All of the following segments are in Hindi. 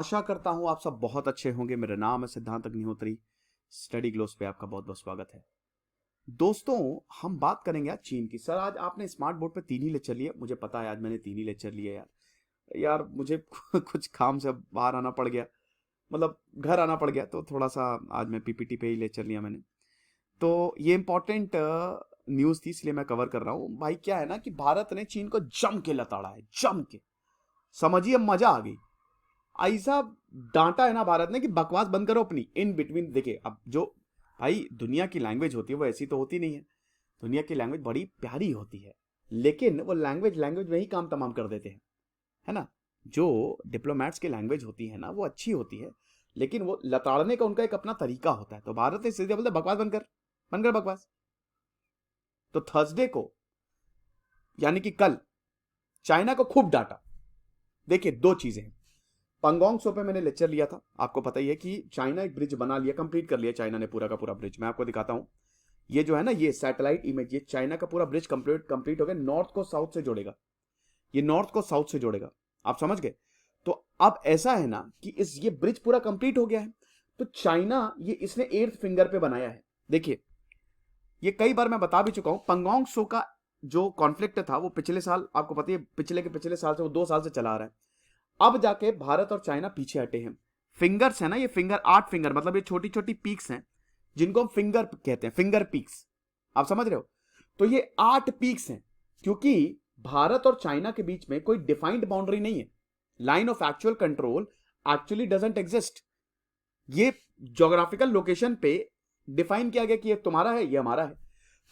आशा करता हूं आप सब बहुत अच्छे होंगे। मेरा नाम है सिद्धांत अग्निहोत्री। स्टडी ग्लोस पे आपका बहुत बहुत स्वागत है। दोस्तों, हम बात करेंगे आज चीन की। सर, आज आपने स्मार्ट बोर्ड पे 3 ही लेक्चर लिए। मुझे पता है आज मैंने 3 ही लेक्चर लिए यार। यार मुझे कुछ काम से बाहर आना पड़ गया, मतलब घर आना पड़ गया, तो थोड़ा सा आज मैं पीपीटी पे ही लेक्चर लिया मैंने। तो ये इंपॉर्टेंट न्यूज़ थी, इसलिए मैं कवर कर रहा हूँ। भाई क्या है ना कि भारत ने चीन को जम के लताड़ा है, जम के। समझिए, मजा आ गई। ऐसा डांटा है ना भारत ने कि बकवास बंद करो अपनी। इन बिटवीन देखिए, अब जो भाई दुनिया की लैंग्वेज होती है वो ऐसी तो होती नहीं है। दुनिया की लैंग्वेज बड़ी प्यारी होती है, लेकिन वो लैंग्वेज लैंग्वेज में ही काम तमाम कर देते हैं, है ना। जो डिप्लोमेट्स की लैंग्वेज होती है ना वो अच्छी होती है, लेकिन वो लताड़ने का उनका एक अपना तरीका होता है। तो भारत ने सीधे बोलते बकवास बंद कर, बंद कर बकवास। तो थर्सडे को, यानी कि कल, चाइना को खूब डांटा। देखिए, दो चीजें हैं। पंगोंग सो पे मैंने लेक्चर लिया था, आपको पता ही है कि चाइना एक ब्रिज बना लिया, कंप्लीट कर लिया चाइना ने पूरा का पूरा ब्रिज। मैं आपको दिखाता हूं। ये जो है ना, ये सैटेलाइट इमेज, ये चाइना का पूरा ब्रिज कंप्लीट हो गया। नॉर्थ को साउथ से जोड़ेगा, ये नॉर्थ को साउथ से जोड़ेगा। आप समझ गए। तो अब ऐसा है ना कि ये ब्रिज पूरा कंप्लीट हो गया है। तो चाइना ये इसने 8th फिंगर पे बनाया है। देखिए, ये कई बार मैं बता भी चुका हूं। पंगोंग सो का जो कॉन्फ्लिक्ट था वो पिछले साल, आपको पता है, पिछले के पिछले साल से, वो 2 साल से चला आ रहा है। अब जाके भारत और चाइना पीछे हटे हैं। फिंगर्स है ना, ये फिंगर, 8 फिंगर, मतलब ये छोटी छोटी पीक्स हैं, जिनको हम फिंगर कहते हैं, फिंगर पीक्स। आप समझ रहे हो। तो ये 8 पीक्स हैं, क्योंकि भारत और चाइना के बीच में कोई डिफाइंड बाउंड्री नहीं है। Line of actual control actually doesn't exist. ये ज्योग्राफिकल लोकेशन पे डिफाइन किया गया कि ये तुम्हारा है, ये हमारा है।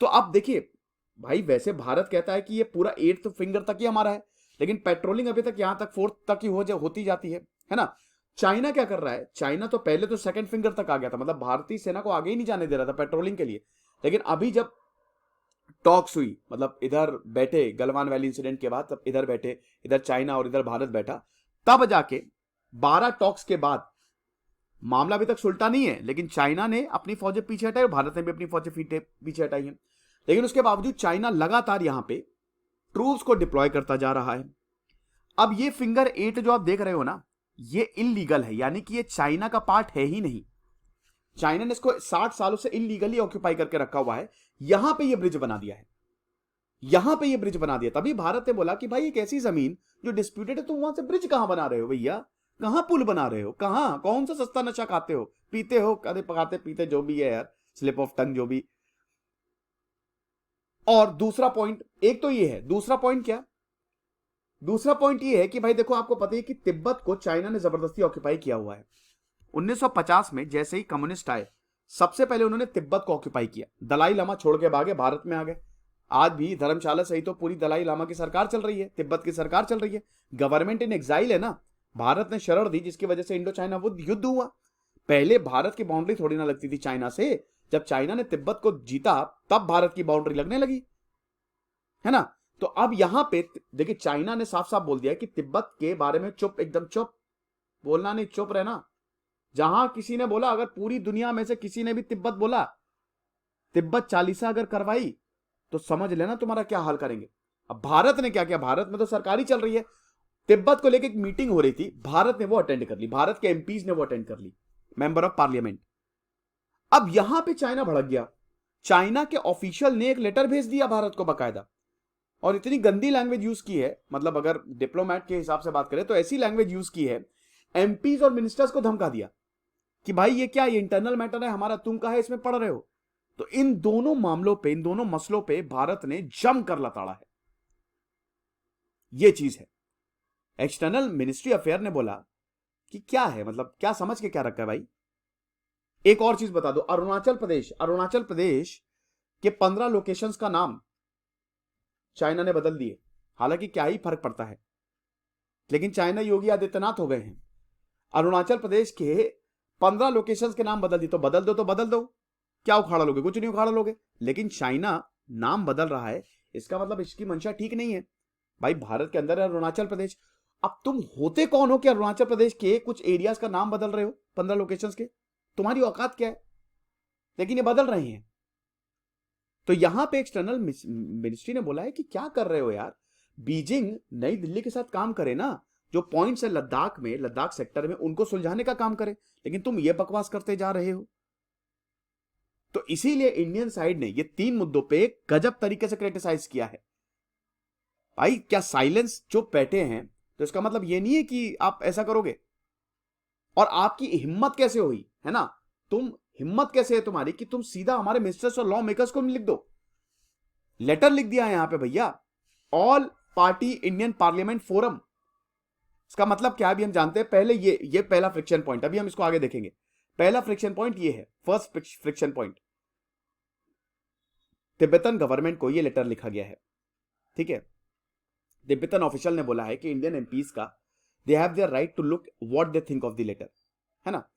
तो अब देखिए भाई, वैसे भारत कहता है कि ये पूरा 8th फिंगर तक ही हमारा है, लेकिन पेट्रोलिंग अभी तक यहां तक 4th तक ही होती जाती है ना। चाइना क्या कर रहा है, चाइना तो पहले तो 2nd फिंगर तक आ गया था, मतलब भारतीय सेना को आगे ही नहीं जाने दे रहा था पेट्रोलिंग के लिए। लेकिन अभी जब टॉक्स हुई, मतलब इधर बैठे गलवान वैली इंसिडेंट के बाद, तब इधर बैठे, इधर चाइना और इधर भारत बैठा, तब जाके 12 टॉक्स के बाद, मामला अभी तक सुलटा नहीं है, लेकिन चाइना ने अपनी फौजें पीछे हटाई और भारत ने भी अपनी फौजें पीछे हटाई हैं। लेकिन उसके बावजूद चाइना लगातार यहां पे ट्रूप्स को डिप्लॉय करता जा रहा है। अब ये फिंगर 8 जो आप देख रहे हो ना, ये इलीगल है, यानी कि ये चाइना का पार्ट है ही नहीं। चाइना ने इसको 60 सालों से इलीगली ऑक्यूपाई करके रखा हुआ है। यहां पे ये ब्रिज बना दिया है, यहां पे ये ब्रिज बना दिया। तभी भारत ने बोला कि भाई एक ऐसी जमीन जो डिस्प्यूटेड है, तुम वहां से ब्रिज कहां बना रहे हो भैया, कहां पुल बना रहे हो, कहां, कौन सा सस्ता नशा खाते हो, पीते हो, कदे पकाते पीते, जो भी है यार, स्लिप ऑफ टंग जो भी। और दूसरा पॉइंट, एक तो ये है, दूसरा पॉइंट क्या, दूसरा पॉइंट ये है कि भाई देखो, आपको पता है कि तिब्बत को चाइना ने जबरदस्ती ऑक्यूपाई किया हुआ है। 1950 में जैसे ही कम्युनिस्ट आए, सबसे पहले उन्होंने तिब्बत को ऑक्यूपाई किया। दलाई लामा छोड़ के भागे, भारत में आ गए। आज भी धर्मशाला सही तो पूरी दलाई लामा की सरकार चल रही है, तिब्बत की सरकार चल रही है, गवर्नमेंट इन एग्जाइल है ना। भारत ने शरण दी, जिसकी वजह से इंडो चाइना युद्ध हुआ। पहले भारत की बाउंड्री थोड़ी ना लगती थी चाइना से। जब चाइना ने तिब्बत को जीता, तब भारत की बाउंड्री लगने लगी, है ना। तो अब यहां पे देखिए, चाइना ने साफ साफ बोल दिया कि तिब्बत के बारे में चुप, एकदम चुप, बोलना नहीं, चुप रहना। जहां किसी ने बोला, अगर पूरी दुनिया में से किसी ने भी तिब्बत बोला, तिब्बत चालीसा अगर करवाई, तो समझ लेना तुम्हारा क्या हाल करेंगे। अब भारत ने क्या किया, भारत में तो सरकारी चल रही है। तिब्बत को लेकर एक मीटिंग हो रही थी, भारत ने वो अटेंड कर ली, भारत के एमपीज ने वो अटेंड कर ली, मेंबर ऑफ पार्लियामेंट। अब यहां पे चाइना भड़क गया। चाइना के ऑफिशियल ने एक लेटर भेज दिया भारत को बकायदा, और इतनी गंदी लैंग्वेज यूज की है, मतलब अगर डिप्लोमेट के हिसाब से बात करें तो ऐसी लैंग्वेज यूज की है, एमपीज और मिनिस्टर्स को धमका दिया कि भाई ये क्या, ये इंटरनल मैटर है हमारा, तुम कहा इसमें पढ़ रहे हो। तो इन दोनों मामलों पे, इन दोनों मसलों पे भारत ने जम कर लताड़ा है। ये चीज है। एक्सटर्नल मिनिस्ट्री अफेयर ने बोला कि क्या है, मतलब क्या समझ के क्या रखा है भाई। एक और चीज बता दो, अरुणाचल प्रदेश के 15 लोकेशंस का नाम चाइना ने बदल दिए। हालांकि क्या ही फर्क पड़ता है, लेकिन चाइना योगी आदित्यनाथ हो गए हैं। अरुणाचल प्रदेश के 15 लोकेशंस के नाम बदल दिए, तो बदल दो, तो बदल दो, क्या उखाड़ा लोगे, कुछ नहीं उखाड़ा लोगे। लेकिन चाइना नाम बदल रहा है, इसका मतलब इसकी मंशा ठीक नहीं है। भाई भारत के अंदर है अरुणाचल प्रदेश। अब तुम होते कौन हो कि अरुणाचल प्रदेश के कुछ एरियाज का नाम बदल रहे हो, 15 लोकेशंस के, तुम्हारी औकात क्या है। लेकिन ये बदल रहे हैं। तो यहां पे एक्सटर्नल मिनिस्ट्री ने बोला है कि क्या कर रहे हो यार, बीजिंग नई दिल्ली के साथ काम करे ना, जो पॉइंट्स है लद्दाख में, लद्दाख सेक्टर में, उनको सुलझाने का काम करें, लेकिन तुम ये बकवास करते जा रहे हो। तो इसीलिए इंडियन साइड ने ये 3 मुद्दों पे गजब तरीके से क्रिटिसाइज किया है। भाई क्या साइलेंस चुप बैठे हैं, तो इसका मतलब ये नहीं है कि आप ऐसा करोगे। और आपकी हिम्मत कैसे हुई है ना, हिम्मत कैसे है तुम्हारी कि तुम सीधा हमारे मिनिस्टर्स और लॉ मेकर्स को लिख दो। लेटर लिख दिया है यहां पे भैया, all party Indian parliament forum. इसका मतलब क्या, अभी हम जानते हैं। पहले ये पहला फ्रिक्शन पॉइंट, अभी हम इसको आगे देखेंगे। पहला फ्रिक्शन पॉइंट ये है, first friction point, Tibetan government को ये लेटर लिखा गया है, ठीक है। तिब्बतन ऑफिशियल ने बोला है कि इंडियन एमपीज का they have their right to look what they think of the letter, है ना।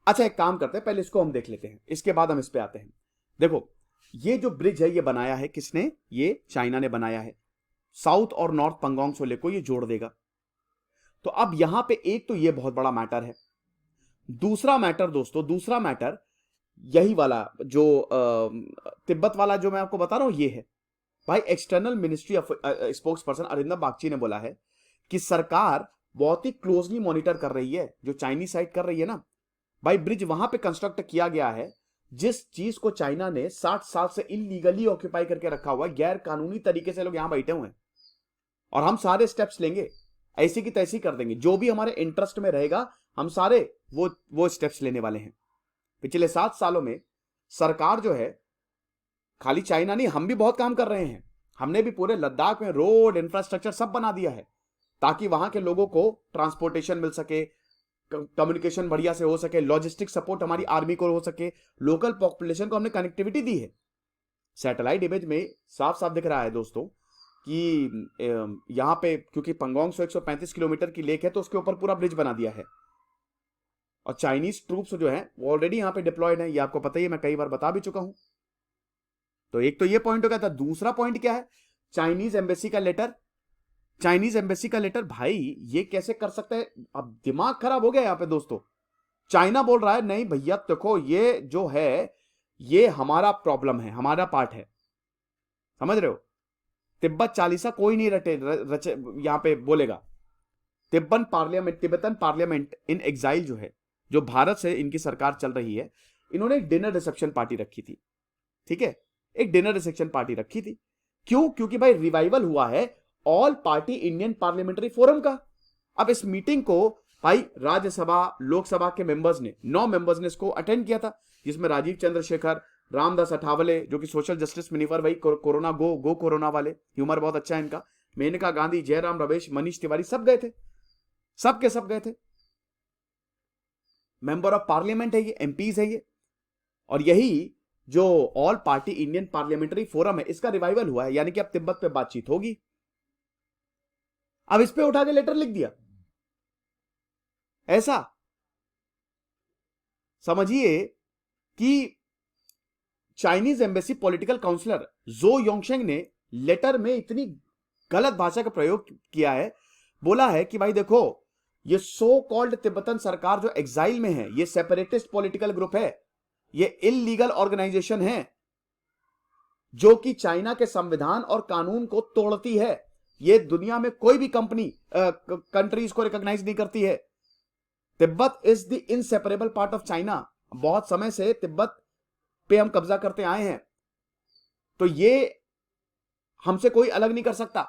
अच्छा एक काम करते हैं, पहले इसको हम देख लेते हैं, इसके बाद हम इस पे आते हैं। देखो ये जो ब्रिज है ये बनाया है किसने, ये चाइना ने बनाया है। साउथ और नॉर्थ पंगोंग सोले को ये जोड़ देगा। तो अब यहां पे एक तो ये बहुत बड़ा मैटर है। दूसरा मैटर दोस्तों, दूसरा मैटर यही वाला जो तिब्बत वाला जो मैं आपको बता रहा हूं ये है। भाई external ministry of spokes person Arindam Bagchi ने बोला है कि सरकार बहुत ही क्लोजली मॉनिटर कर रही है जो चाइनीज साइड कर रही है ना। भाई ब्रिज वहां पे कंस्ट्रक्ट किया गया है जिस चीज को चाइना ने 60 साल से इलीगली ऑक्यूपाई करके रखा हुआ है, गैर कानूनी तरीके से लोग यहां बैठे हुए हैं। और हम सारे स्टेप्स लेंगे, ऐसी की तैसी कर देंगे, जो भी हमारे इंटरेस्ट में रहेगा हम सारे वो स्टेप्स लेने वाले हैं। पिछले 7 सालों में सरकार जो है, खाली चाइना नहीं, हम भी बहुत काम कर रहे हैं। हमने भी पूरे लद्दाख में रोड इंफ्रास्ट्रक्चर सब बना दिया है ताकि वहां के लोगों को ट्रांसपोर्टेशन मिल सके, कम्युनिकेशन बढ़िया से हो सके, लॉजिस्टिक सपोर्ट हमारी आर्मी को हो सके, लोकल पॉपुलेशन को हमने कनेक्टिविटी दी है। सैटेलाइट इमेज में साफ साफ दिख रहा है दोस्तों कि यहां पे क्योंकि पंगोंग 135 किलोमीटर की लेक है तो उसके ऊपर पूरा ब्रिज बना दिया है। और चाइनीज ट्रूप्स जो है वो ऑलरेडी यहां पे डिप्लॉयड है, ये आपको पता ही है, मैं कई बार बता भी चुका हूं। तो एक तो ये पॉइंट हो गया था। दूसरा पॉइंट क्या है, चाइनीज एम्बेसी का लेटर। चाइनीज एम्बेसी का लेटर, भाई ये कैसे कर सकते हैं, अब दिमाग खराब हो गया यहां पे दोस्तों। चाइना बोल रहा है नहीं भैया देखो ये जो है ये हमारा प्रॉब्लम है, हमारा पार्ट है, समझ रहे हो। तिब्बत चालीसा कोई नहीं रचे यहां पे बोलेगा। तिब्बतन पार्लियामेंट इन एग्जाइल जो है, जो भारत से इनकी सरकार चल रही है, इन्होंने एक डिनर रिसेप्शन पार्टी रखी थी, ठीक है, एक डिनर रिसेप्शन पार्टी रखी थी। क्यों, क्योंकि भाई रिवाइवल हुआ है all party Indian parliamentary forum का। अब इस मीटिंग को भाई राज्यसभा लोकसभा के मेंबर्स ने 9 मेंबर्स ने इसको अटेंड किया था, जिसमें राजीव चंद्रशेखर, रामदास अठावले जो कि सोशल जस्टिस मिनिस्टर, भाई कोरोना गो कोरोना वाले, ह्यूमर बहुत अच्छा है इनका, मेनका गांधी, जयराम रमेश, मनीष तिवारी, सब गए थे, सब के सब गए थे। मेंबर ऑफ पार्लियामेंट है ये, एमपीज है ये। और यही जो all party Indian parliamentary forum है इसका रिवाइवल हुआ है, यानी कि अब तिब्बत पे बातचीत होगी। अब इस पे उठा के लेटर लिख दिया, ऐसा समझिए कि चाइनीज एम्बेसी पॉलिटिकल काउंसलर जो योंगशेंग ने लेटर में इतनी गलत भाषा का प्रयोग किया है, बोला है कि भाई देखो ये सो कॉल्ड तिब्बतन सरकार जो एग्जाइल में है, ये सेपरेटिस्ट पॉलिटिकल ग्रुप है, ये इलीगल ऑर्गेनाइजेशन है जो कि चाइना के संविधान और कानून को तोड़ती है। ये दुनिया में कोई भी कंट्री इसको रिकॉग्नाइज नहीं करती है। Tibet is the inseparable part of China. बहुत समय से तिब्बत पे हम कब्जा करते आए हैं, तो ये हमसे कोई अलग नहीं कर सकता।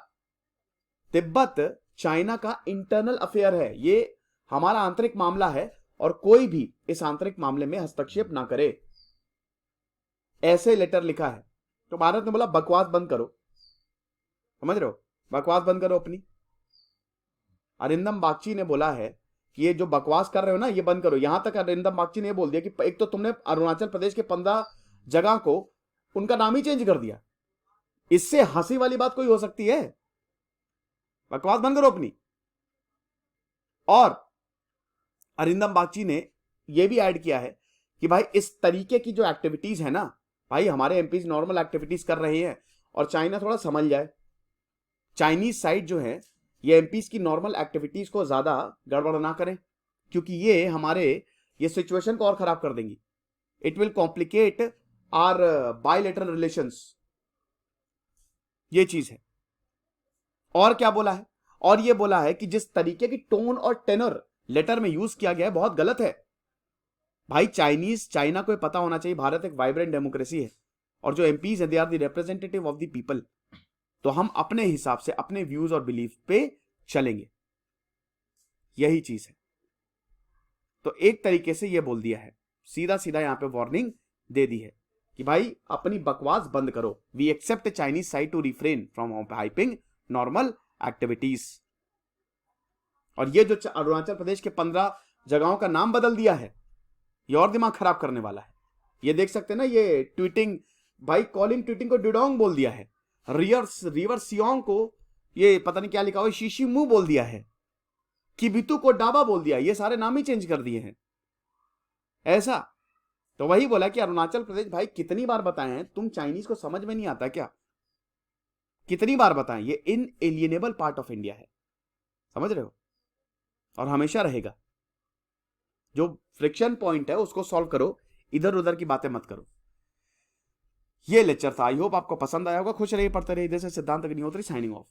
तिब्बत चाइना का इंटरनल अफेयर है, ये हमारा आंतरिक मामला है और कोई भी इस आंतरिक मामले में हस्तक्षेप ना करे, ऐसे लेटर लिखा है। तो भारत ने बोला बकवास बंद करो, समझ रहे हो, बकवास बंद करो अपनी। अरिंदम बागची ने बोला है कि ये जो बकवास कर रहे हो ना ये बंद करो। यहां तक अरिंदम बागची ने बोल दिया कि एक तो तुमने अरुणाचल प्रदेश के 15 जगह को उनका नाम ही चेंज कर दिया, इससे हंसी वाली बात कोई हो सकती है? बकवास बंद करो अपनी। और अरिंदम बागची ने यह भी ऐड किया है कि भाई इस तरीके की जो एक्टिविटीज है ना, भाई हमारे एमपीज नॉर्मल एक्टिविटीज कर रहे हैं और चाइना थोड़ा समझ जाए। चाइनीज साइड जो है ये एमपीज की नॉर्मल एक्टिविटीज को ज्यादा गड़बड़ ना करें, क्योंकि ये हमारे ये सिचुएशन को और खराब कर देंगी। It will complicate our bilateral relations, ये चीज है। और क्या बोला है, और ये बोला है कि जिस तरीके की टोन और टेनर लेटर में यूज किया गया है बहुत गलत है। भाई चाइना को पता होना चाहिए भारत एक वाइब्रेंट डेमोक्रेसी है और जो एमपीज है they are the representative of the people. तो हम अपने हिसाब से अपने व्यूज और बिलीफ पे चलेंगे, यही चीज है। तो एक तरीके से ये बोल दिया है, सीधा सीधा यहां पे वार्निंग दे दी है कि भाई अपनी बकवास बंद करो। We accept Chinese side to refrain from hyping normal activities. और ये जो अरुणाचल प्रदेश के 15 जगहों का नाम बदल दिया है, ये और दिमाग खराब करने वाला है। ये देख सकते हैं ना, ये ट्वीटिंग, भाई कॉलिंग ट्वीटिंग को डुडोंग बोल दिया है, रिवर सियोंग को ये पता नहीं क्या लिखा हुआ शीशी मुंह बोल दिया है, किबितु को डाबा बोल दिया। ये सारे नाम ही चेंज कर दिए हैं ऐसा। तो वही बोला कि अरुणाचल प्रदेश, भाई कितनी बार बताएं हैं, तुम चाइनीज को समझ में नहीं आता क्या? कितनी बार बताएं, ये इनएलिएनेबल पार्ट ऑफ इंडिया है, समझ रहे हो, और हमेशा रहेगा। जो फ्रिक्शन पॉइंट है उसको सॉल्व करो, इधर उधर की बातें मत करो। ये लेक्चर था, आई होप आपको पसंद आया होगा। खुश रहिए, पढ़ते रहिए। इधर से सिद्धांत अग्निहोत्री साइनिंग ऑफ।